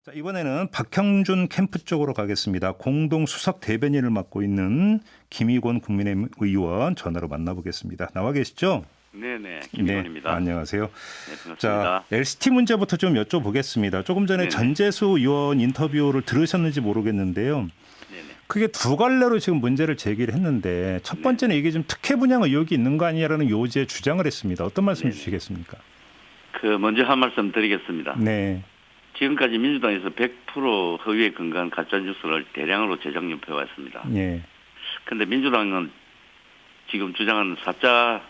자, 이번에는 박형준 캠프 쪽으로 가겠습니다. 공동 수석 대변인을 맡고 있는 김의곤 국민의힘 의원 전화로 만나보겠습니다. 나와 계시죠? 네네, 김의곤입니다. 네, 안녕하세요. 네, 반갑습니다. 자, LCT 문제부터 좀 여쭤보겠습니다. 조금 전에 네네. 전재수 의원 인터뷰를 들으셨는지 모르겠는데요. 네네. 크게 두 갈래로 지금 문제를 제기를 했는데 첫 번째는 이게 좀 특혜 분양 의혹이 있는 거 아니냐라는 요지에 주장을 했습니다. 어떤 말씀 주시겠습니까? 먼저 한 말씀 드리겠습니다. 네. 지금까지 민주당에서 100% 허위에 근거한 가짜뉴스를 대량으로 제작 유포해왔습니다. 예. 그런데 민주당은 지금 주장하는 4차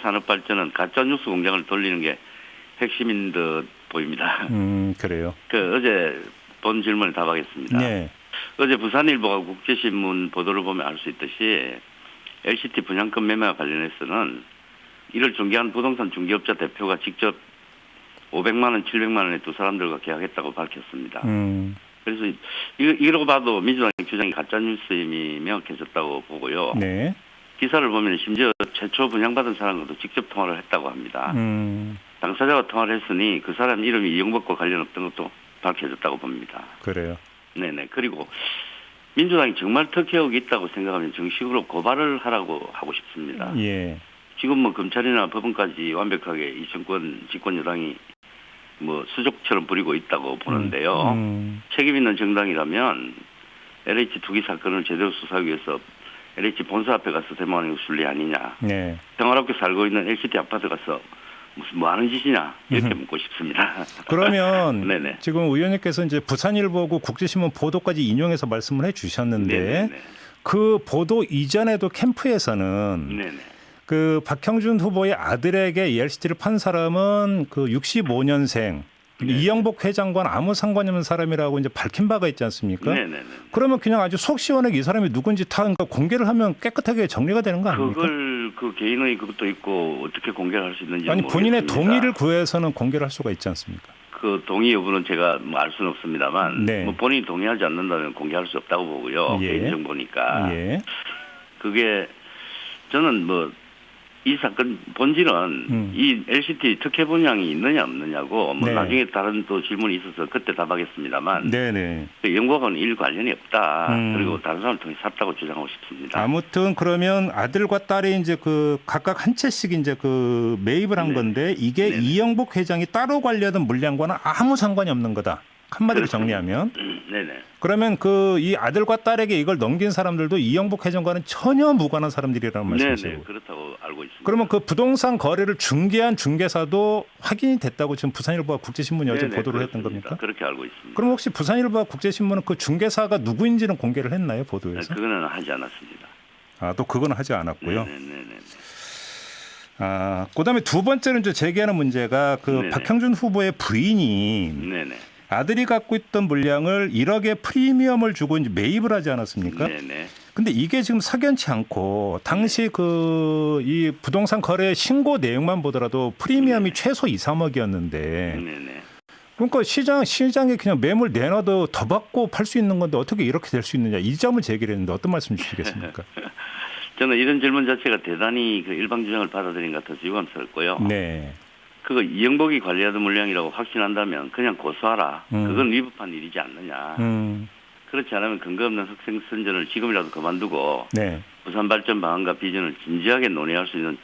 산업발전은 가짜뉴스 공장을 돌리는 게 핵심인 듯 보입니다. 그래요. 어제 본 질문에 답하겠습니다. 네. 어제 부산일보가 국제신문 보도를 보면 알 수 있듯이 LCT 분양권 매매와 관련해서는 이를 중개한 부동산 중개업자 대표가 직접 500만 원, 700만 원에 두 사람들과 계약했다고 밝혔습니다. 그래서 이러고 봐도 민주당의 주장이 가짜뉴스임이 명확해졌다고 보고요. 네. 기사를 보면 심지어 최초 분양받은 사람과도 직접 통화를 했다고 합니다. 당사자가 통화를 했으니 그 사람 이름이 이영복과 관련 없던 것도 밝혀졌다고 봅니다. 그래요. 네네. 그리고 민주당이 정말 특혜 의혹이 있다고 생각하면 정식으로 고발을 하라고 하고 싶습니다. 예. 지금 검찰이나 법원까지 완벽하게 이 정권 집권 여당이 수족처럼 부리고 있다고 보는데요. 책임 있는 정당이라면 LH 투기 사건을 제대로 수사하기 위해서 LH 본사 앞에 가서 대모하는 게 순리 아니냐. 네. 평화롭게 살고 있는 LCT 아파트 가서 무슨 뭐 하는 짓이냐 이렇게 묻고 싶습니다. 그러면 네네. 지금 의원님께서 이제 부산일보고 국제신문 보도까지 인용해서 말씀을 해주셨는데 네네네. 그 보도 이전에도 캠프에서는 네네. 그 박형준 후보의 아들에게 ELCT를 판 사람은 그 65년생 이영복 회장과는 아무 상관이 없는 사람이라고 이제 밝힌 바가 있지 않습니까? 네네네. 그러면 그냥 아주 속 시원하게 이 사람이 누군지 다 그러니까 공개를 하면 깨끗하게 정리가 되는 거 아닙니까? 그걸 그 개인의 그것도 있고 어떻게 공개를 할 수 있는지 아니 본인의 모르겠습니다. 동의를 구해서는 공개를 할 수가 있지 않습니까? 그 동의 여부는 제가 알 수는 없습니다만 네. 본인이 동의하지 않는다면 공개할 수 없다고 보고요. 예. 개인정보니까. 예. 그게 저는 이 사건 본질은 이 LCT 특혜 분양이 있느냐 없느냐고 네. 나중에 다른 또 질문이 있어서 그때 답하겠습니다만 네네. 영국하고는 일 관련이 없다. 그리고 다른 사람을 통해 샀다고 주장하고 싶습니다. 아무튼 그러면 아들과 딸이 이제 그 각각 한 채씩 이제 그 매입을 한 네네. 건데 이게 네네. 이영복 회장이 따로 관리하던 물량과는 아무 상관이 없는 거다. 한마디로 그렇습니다. 정리하면. 네네. 그러면 그 이 아들과 딸에게 이걸 넘긴 사람들도 이영복 회장과는 전혀 무관한 사람들이라는 말씀이시고. 네네. 그렇다고 알고 있습니다. 그러면 그 부동산 거래를 중개한 중개사도 확인이 됐다고 지금 부산일보와 국제신문이 어제 네네, 보도를 했던 그렇습니다. 겁니까? 그렇게 알고 있습니다. 그럼 혹시 부산일보와 국제신문은 그 중개사가 누구인지는 공개를 했나요? 보도에서? 그거는 하지 않았습니다. 아, 또 그건 하지 않았고요. 네네네. 아, 그다음에 두 번째는 이제 제기하는 문제가 그 네네. 박형준 후보의 부인이 네네. 아들이 갖고 있던 물량을 1억의 프리미엄을 주고 이제 매입을 하지 않았습니까? 네네. 근데 이게 지금 석연치 않고 당시 그 이 부동산 거래 신고 내용만 보더라도 프리미엄이 최소 2, 3억이었는데 네네. 그러니까 시장에 그냥 매물 내놔도 더 받고 팔 수 있는 건데 어떻게 이렇게 될 수 있느냐 이 점을 제기를 했는데 어떤 말씀 주시겠습니까? 저는 이런 질문 자체가 대단히 그 일방 주장을 받아들인 것 같아서 유감스럽고요. 네. 그거 이영복이 관리하던 물량이라고 확신한다면 그냥 고소하라. 그건 위법한 일이지 않느냐. 그렇지 않으면 근거 없는 흑생 선전을 지금이라도 그만두고 네. 부산발전 방안과 비전을 진지하게 논의할 수 있는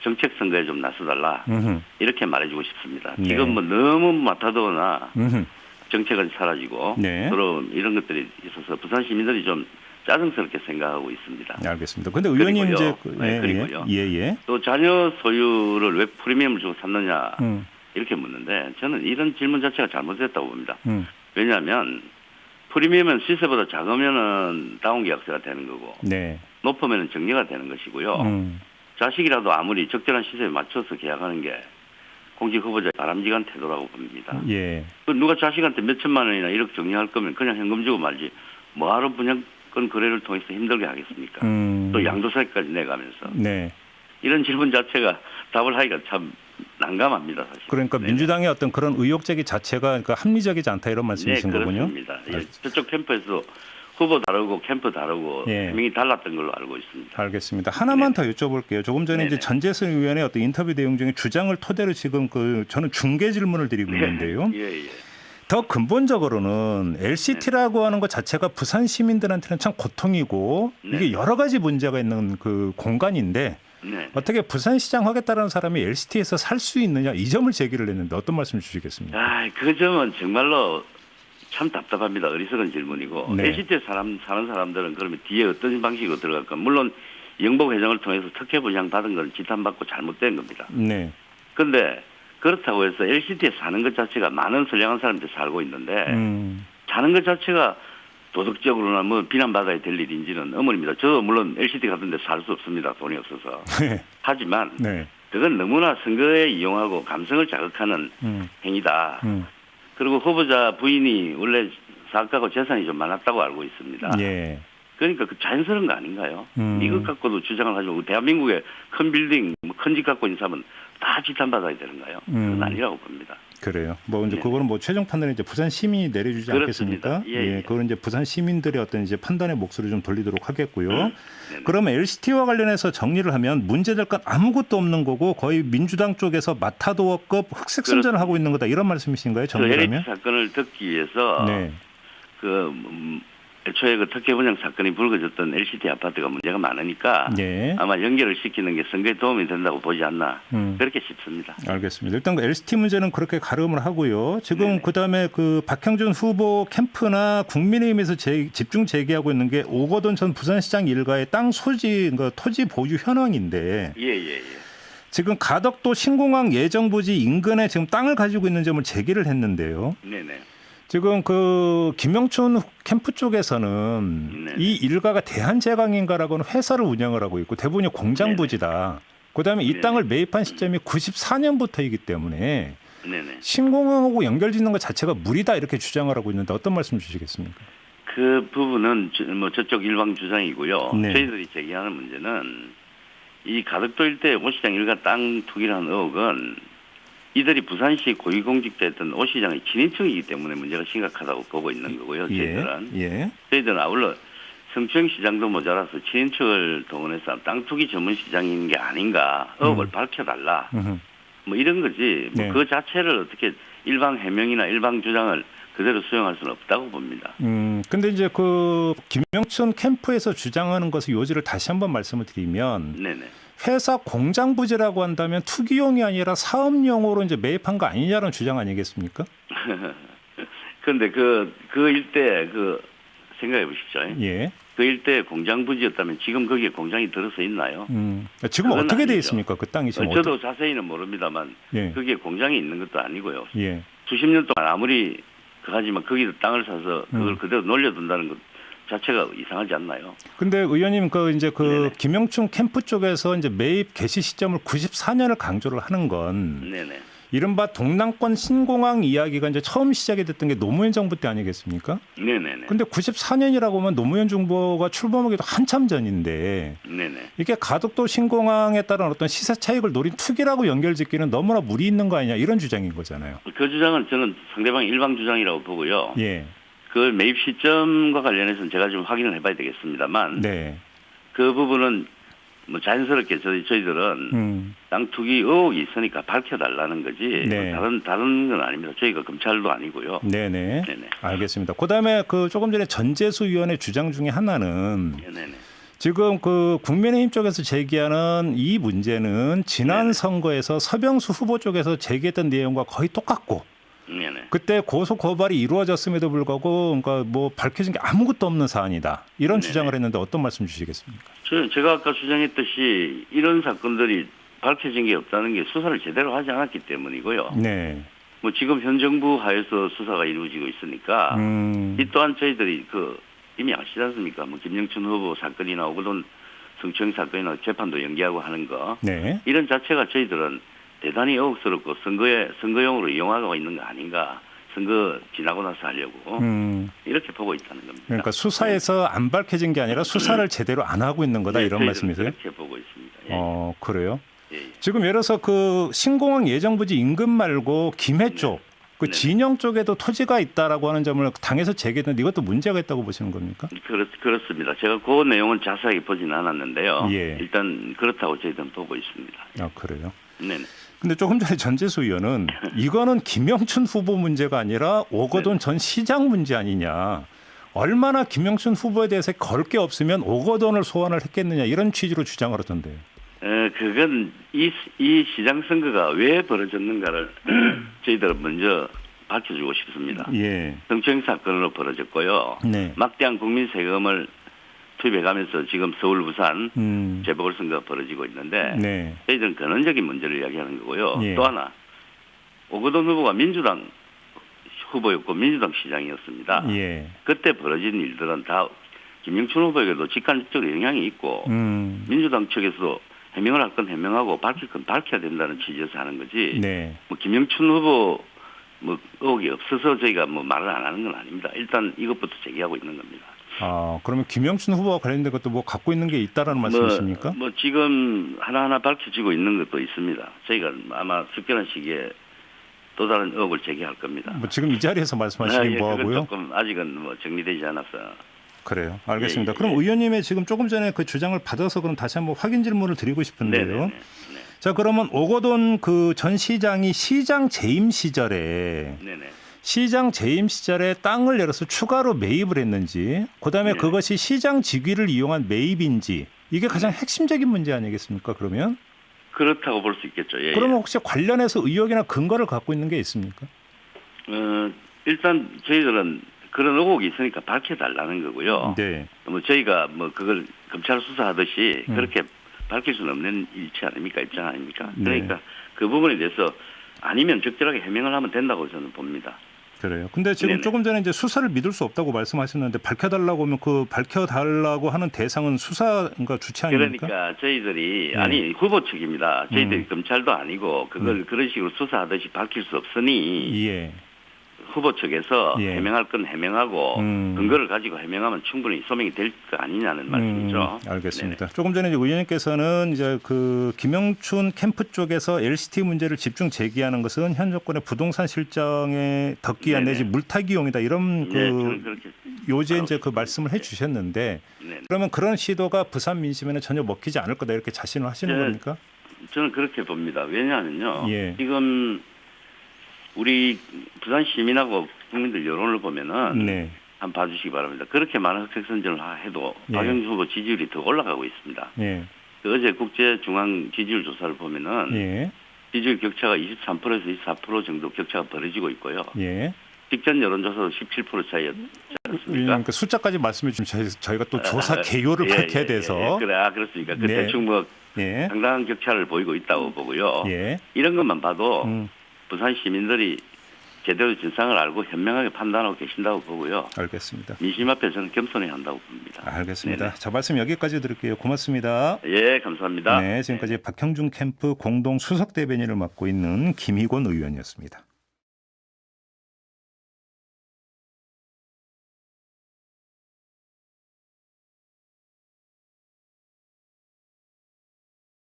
정책 선거에 좀 나서달라. 이렇게 말해주고 싶습니다. 네. 지금 너무 맡아도나 정책은 사라지고 네. 서로 이런 것들이 있어서 부산 시민들이 좀 짜증스럽게 생각하고 있습니다. 알겠습니다. 근데 의원님 이제 그리고요. 예. 또 자녀 소유를 왜 프리미엄을 주고 샀느냐 이렇게 묻는데 저는 이런 질문 자체가 잘못됐다고 봅니다. 왜냐하면 프리미엄은 시세보다 작으면은 다운계약서가 되는 거고 네. 높으면은 정리가 되는 것이고요. 자식이라도 아무리 적절한 시세에 맞춰서 계약하는 게 공직 후보자의 바람직한 태도라고 봅니다. 예. 누가 자식한테 몇 천만 원이나 1억 정리할 거면 그냥 현금 주고 말지 뭐하러 분양권 거래를 통해서 힘들게 하겠습니까? 또 양도세까지 내가면서. 네. 이런 질문 자체가 답을 하기가 참 난감합니다. 사실. 그러니까 네. 민주당의 어떤 그런 의혹 제기 자체가 그러니까 합리적이지 않다 이런 말씀이신 거군요. 그렇습니다. 예, 저쪽 캠프에서 후보 다르고 캠프 다르고 예. 해명이 달랐던 걸로 알고 있습니다. 알겠습니다. 하나만 더 여쭤볼게요. 조금 전에 이제 네네. 전재승 의원의 어떤 인터뷰 내용 중에 주장을 토대로 지금 저는 중계 질문을 드리고 있는데요. 예. 더 근본적으로는 LCT라고 하는 것 자체가 부산 시민들한테는 참 고통이고 이게 여러 가지 문제가 있는 그 공간인데 네. 어떻게 부산시장 하겠다는 사람이 LCT에서 살 수 있느냐 이 점을 제기를 했는데 어떤 말씀 주시겠습니까? 그 점은 정말로 참 답답합니다. 어리석은 질문이고 네. LCT에 사는 사람들은 그러면 뒤에 어떤 방식으로 들어갈까? 물론 영복 회장을 통해서 특혜 분양 받은 건 지탄받고 잘못된 겁니다. 네. 그런데 그렇다고 해서 LCT에 사는 것 자체가 많은 선량한 사람들이 살고 있는데 사는 것 자체가 도덕적으로나 뭐 비난받아야 될 일인지는 의문입니다. 저도 물론 LCT 같은 데 살 수 없습니다. 돈이 없어서. 네. 하지만 네. 그건 너무나 선거에 이용하고 감성을 자극하는 행위다. 그리고 후보자 부인이 원래 사업가고 재산이 좀 많았다고 알고 있습니다. 예. 그러니까 그 자연스러운 거 아닌가요? 이것 갖고도 주장을 하죠. 대한민국에 큰 빌딩, 큰 집 갖고 있는 사람은 다 지탄받아야 되는가요? 그건 아니라고 봅니다. 그래요. 뭐 이제 네. 그거는 뭐 최종 판단은 이제 부산 시민이 내려주지 그렇습니다. 않겠습니까? 예, 예. 그건 이제 부산 시민들의 어떤 이제 판단의 목소리를 좀 돌리도록 하겠고요. 네네. 그러면 LCT와 관련해서 정리를 하면 문제될 건 아무것도 없는 거고 거의 민주당 쪽에서 마타도어급 흑색 선전을 하고 있는 거다 이런 말씀이신가요? 그 정리하면? LH 사건을 듣기 위해서 네. 애초에 그 특혜 분양 사건이 불거졌던 LCT 아파트가 문제가 많으니까 네. 아마 연결을 시키는 게 선거에 도움이 된다고 보지 않나 그렇게 싶습니다. 알겠습니다. 일단 그 LCT 문제는 그렇게 가름을 하고요. 지금 네네. 그다음에 그 박형준 후보 캠프나 국민의힘에서 집중 제기하고 있는 게 오거돈 전 부산시장 일가의 땅 소지, 그러니까 토지 보유 현황인데 예. 지금 가덕도 신공항 예정부지 인근에 지금 땅을 가지고 있는 점을 제기를 했는데요. 네네. 지금 그 김영춘 캠프 쪽에서는 네. 이 일가가 대한제강인가라고는 회사를 운영을 하고 있고 대부분이 공장 네네. 부지다. 그다음에 이 네네. 땅을 매입한 시점이 94년부터이기 때문에 네네. 신공항하고 연결짓는 것 자체가 무리다 이렇게 주장을 하고 있는데 어떤 말씀 주시겠습니까? 그 부분은 저쪽 일방 주장이고요. 네. 저희들이 제기하는 문제는 이 가덕도 일대 오시장 일가 땅 투기를 한 의혹은 이들이 부산시 고위공직자였던 오 시장의 친인척이기 때문에 문제가 심각하다고 보고 있는 거고요. 저희들은. 예. 저희들은 아울러 성평시장도 모자라서 친인척을 동원해서 땅 투기 전문 시장인 게 아닌가 의혹을 밝혀달라. 뭐 이런 거지. 네. 그 자체를 어떻게 일방 해명이나 일방 주장을 그대로 수용할 수는 없다고 봅니다. 근데 이제 그 김영춘 캠프에서 주장하는 것의 요지를 다시 한번 말씀을 드리면 네네. 회사 공장 부지라고 한다면 투기용이 아니라 사업용으로 이제 매입한 거 아니냐는 주장 아니겠습니까? 그런데 그 일대 생각해 보십시오. 예. 그 일대 공장 부지였다면 지금 거기에 공장이 들어서 있나요? 지금 그건 어떻게 돼 아니죠. 있습니까? 그 땅이 지금 저도 자세히는 모릅니다만 예. 거기에 공장이 있는 것도 아니고요. 예. 수십 년 동안 아무리 하지만 거기도 땅을 사서 그걸 그대로 놀려둔다는 것 자체가 이상하지 않나요? 근데 의원님 이제 네네. 김영춘 캠프 쪽에서 이제 매입 개시 시점을 94년을 강조를 하는 건 네네. 이른바 동남권 신공항 이야기가 이제 처음 시작이 됐던 게 노무현 정부 때 아니겠습니까? 네네네. 근데 94년이라고 하면 노무현 정부가 출범하기도 한참 전인데 네네. 이게 가덕도 신공항에 따른 어떤 시세 차익을 노린 투기라고 연결짓기는 너무나 무리 있는 거 아니냐 이런 주장인 거잖아요. 그 주장은 저는 상대방 일방 주장이라고 보고요. 예. 그 매입 시점과 관련해서는 제가 좀 확인을 해봐야 되겠습니다만 네. 그 부분은 뭐 자연스럽게 저희들은 땅 투기 의혹이 있으니까 밝혀달라는 거지 네. 다른 건 아닙니다. 저희가 검찰도 아니고요. 네네. 네네. 알겠습니다. 그다음에 조금 전에 전재수 위원의 주장 중에 하나는 네네. 지금 국민의힘 쪽에서 제기하는 이 문제는 지난 네네. 선거에서 서병수 후보 쪽에서 제기했던 내용과 거의 똑같고 네네. 그때 고소 고발이 이루어졌음에도 불구하고 그러니까 뭐 밝혀진 게 아무것도 없는 사안이다 이런 네네. 주장을 했는데 어떤 말씀 주시겠습니까? 제가 아까 주장했듯이 이런 사건들이 밝혀진 게 없다는 게 수사를 제대로 하지 않았기 때문이고요. 네. 뭐 지금 현 정부 하에서 수사가 이루어지고 있으니까 이 또한 저희들이 이미 아시지 않습니까? 뭐 김영춘 후보 사건이나 오거돈 성추행 사건이나 재판도 연기하고 하는 거 네. 이런 자체가 저희들은 대단히 의혹스럽고 선거용으로 이용하고 있는 거 아닌가? 선거 지나고 나서 하려고 이렇게 보고 있다는 겁니다. 그러니까 수사에서 안 밝혀진 게 아니라 수사를 제대로 안 하고 있는 거다 네, 이런 저희들은 말씀이세요? 그렇게 보고 있습니다. 예. 그래요? 예, 예. 지금 예를 들어서 신공항 예정부지 인근 말고 김해 쪽, 네. 진영 쪽에도 토지가 있다라고 하는 점을 당에서 제기했는데 이것도 문제가 있다고 보시는 겁니까? 그렇습니다. 제가 그 내용은 자세하게 보지는 않았는데요. 예. 일단 그렇다고 저희들은 보고 있습니다. 그래요? 네네. 근데 조금 전에 전재수 의원은 이거는 김영춘 후보 문제가 아니라 오거돈 전 시장 문제 아니냐. 얼마나 김영춘 후보에 대해서 걸 게 없으면 오거돈을 소환을 했겠느냐 이런 취지로 주장을 하던데요. 그건 이 시장 선거가 왜 벌어졌는가를 저희들은 먼저 밝혀주고 싶습니다. 예. 정치적 사건으로 벌어졌고요. 네. 막대한 국민 세금을 투입해가면서 지금 서울, 부산 재보궐선거가 벌어지고 있는데 네. 저희들은 근원적인 문제를 이야기하는 거고요. 예. 또 하나 오거돈 후보가 민주당 후보였고 민주당 시장이었습니다. 예. 그때 벌어진 일들은 다 김영춘 후보에게도 직간접적으로 영향이 있고 민주당 측에서도 해명을 할 건 해명하고 밝힐 건 밝혀야 된다는 취지에서 하는 거지. 네. 뭐 김영춘 후보 뭐 의혹이 없어서 저희가 뭐 말을 안 하는 건 아닙니다. 일단 이것부터 제기하고 있는 겁니다. 아, 그러면 김영춘 후보와 관련된 것도 뭐 갖고 있는 게 있다라는 말씀이십니까? 뭐 지금 하나하나 밝혀지고 있는 것도 있습니다. 저희가 아마 특별한 시기에 또 다른 의혹을 제기할 겁니다. 뭐 지금 이 자리에서 말씀하시긴 그건 뭐하고요? 조금 아직은 뭐 정리되지 않아서. 그래요. 알겠습니다. 예, 예, 그럼 예. 의원님의 지금 조금 전에 그 주장을 받아서 그럼 다시 한번 확인 질문을 드리고 싶은데요. 네네네. 자, 그러면 오거돈 그 전 시장이 시장 재임 시절에 네네. 시장 재임 시절에 땅을 예를 들어서 추가로 매입을 했는지, 그다음에 네. 그것이 시장 직위를 이용한 매입인지 이게 가장 핵심적인 문제 아니겠습니까? 그러면 그렇다고 볼 수 있겠죠. 예, 그러면 혹시 관련해서 의혹이나 근거를 갖고 있는 게 있습니까? 일단 저희들은 그런 의혹이 있으니까 밝혀달라는 거고요. 네. 뭐 저희가 뭐 그걸 검찰 수사하듯이 그렇게 밝힐 수는 없는 일치 아닙니까? 입장 아닙니까? 그러니까 네. 그 부분에 대해서 아니면 적절하게 해명을 하면 된다고 저는 봅니다. 그래요. 근데 지금 네네. 조금 전에 이제 수사를 믿을 수 없다고 말씀하셨는데 밝혀달라고 하면 그 밝혀달라고 하는 대상은 수사가 주체 아닙니까? 그러니까 저희들이 네. 아니 후보 측입니다. 저희들이 검찰도 아니고 그걸 그런 식으로 수사하듯이 밝힐 수 없으니 예. 후보 측에서 예. 해명할 건 해명하고 근거를 가지고 해명하면 충분히 소명이 될 거 아니냐는 말씀이죠. 알겠습니다. 조금 전에 이제 의원님께서는 이제 그 김영춘 캠프 쪽에서 LCT 문제를 집중 제기하는 것은 현 정권의 부동산 실정에 덕기한 네네. 내지 물타기용이다 이런 그 저는 그렇게 요새 이제 그 있습니다. 말씀을 해주셨는데 네. 그러면 그런 시도가 부산 민심에는 전혀 먹히지 않을 거다 이렇게 자신을 하시는 네. 겁니까? 저는 그렇게 봅니다. 왜냐하면요. 예. 지금 우리 부산 시민하고 국민들 여론을 보면은 네. 한번 봐주시기 바랍니다. 그렇게 많은 흑색 선전을 해도 예. 박영준 후보 지지율이 더 올라가고 있습니다. 예. 그 어제 국제중앙 지지율 조사를 보면은 예. 지지율 격차가 23%에서 24% 정도 격차가 벌어지고 있고요. 예. 직전 여론조사도 17% 차이였지 않습니까? 그 숫자까지 말씀해 주시면 저희가 또 조사 개요를 예, 밝혀야 예, 돼서 예. 그래, 그렇습니까? 그 네. 대충 뭐 예. 상당한 격차를 보이고 있다고 보고요. 예. 이런 것만 봐도 부산 시민들이 제대로 진상을 알고 현명하게 판단하고 계신다고 보고요. 알겠습니다. 민심 앞에 저는 겸손해야 한다고 봅니다. 알겠습니다. 네네. 자, 말씀 여기까지 드릴게요. 고맙습니다. 예, 감사합니다. 네, 지금까지 박형준 캠프 공동 수석 대변인을 맡고 있는 김희권 의원이었습니다.